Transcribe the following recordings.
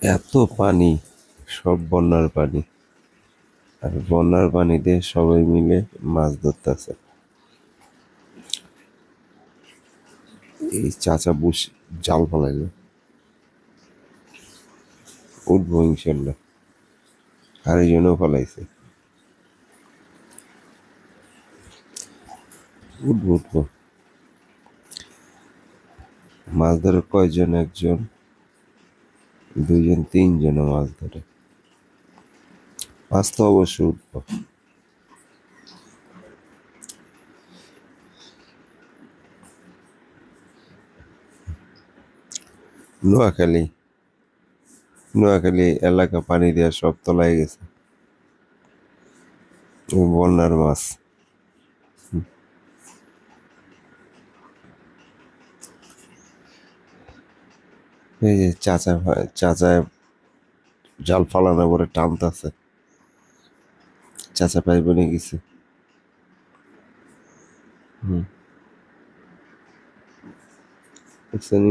এত পানি, সব বন্যার পানি। আর বন্যার পানিতে সবাই মিলে মাছ ধরতেছে। এই চাচা বুস জাল ফলাইলো, উঠবো ইনশাল্লাহ। আর এই জন্য ফলাইছে, উঠবো উঠবো। মাছ ধরে কয়জন? একজন, দুইজন, তিনজনে মাছ ধরে। মাছ তো অবশ্যই উঠবো। নোয়াখালী, নোয়াখালী এলাকা পানি দেওয়া সব তলায় গেছে। বন্যার মাছ। এই যে চাচা চাচা জাল ফালানো করে টানতেছে, চাচা পাই বলে গেছে। বুঝছেন,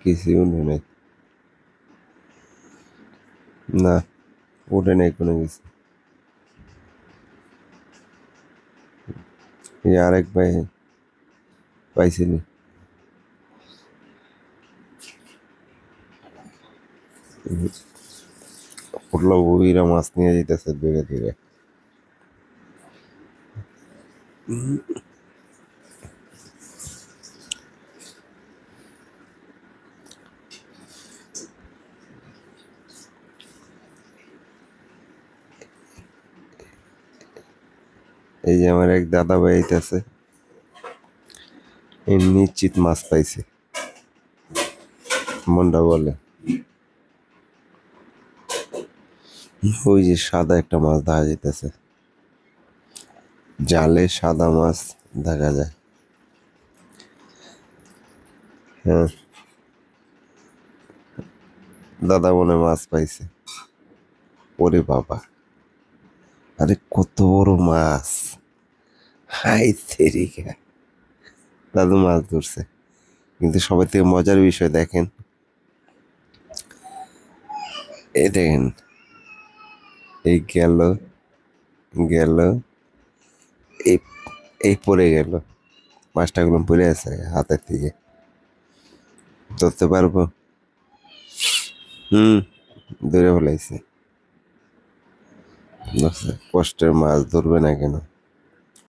কিছু উঠে নাই, না উঠে নাই কোনো কিছু। এই আরেক ভাই পাইছিলি, উঠলো বুড়িরা মাছ নিয়ে যেতেছে ধীরে ধীরে। এই যে আমার এক দাদা ভাই আইতাছে, এই নিশ্চিত মাছ পাইছে, মনটা বলে। ওই যে সাদা একটা মাছ দেখা যাইতেছে, জালে সাদা মাছ দেখা যায়। হ্যাঁ, দাদা মনে মাছ পাইছে। ওরে বাবা, আরে কত বড় মাছ! হাই তেরিকা, দাদু মাছ ধরছে। কিন্তু সবাই থেকে মজার বিষয় দেখেন, এই দেখেন, এই গেল গেল, এই এই পড়ে গেল, মাছটাগুলো পড়ে আছে হাতের থেকে। ধরতে পারবো? হুম, ধরে ফেলাইছে। কষ্টের মাছ ধরবে না কেন?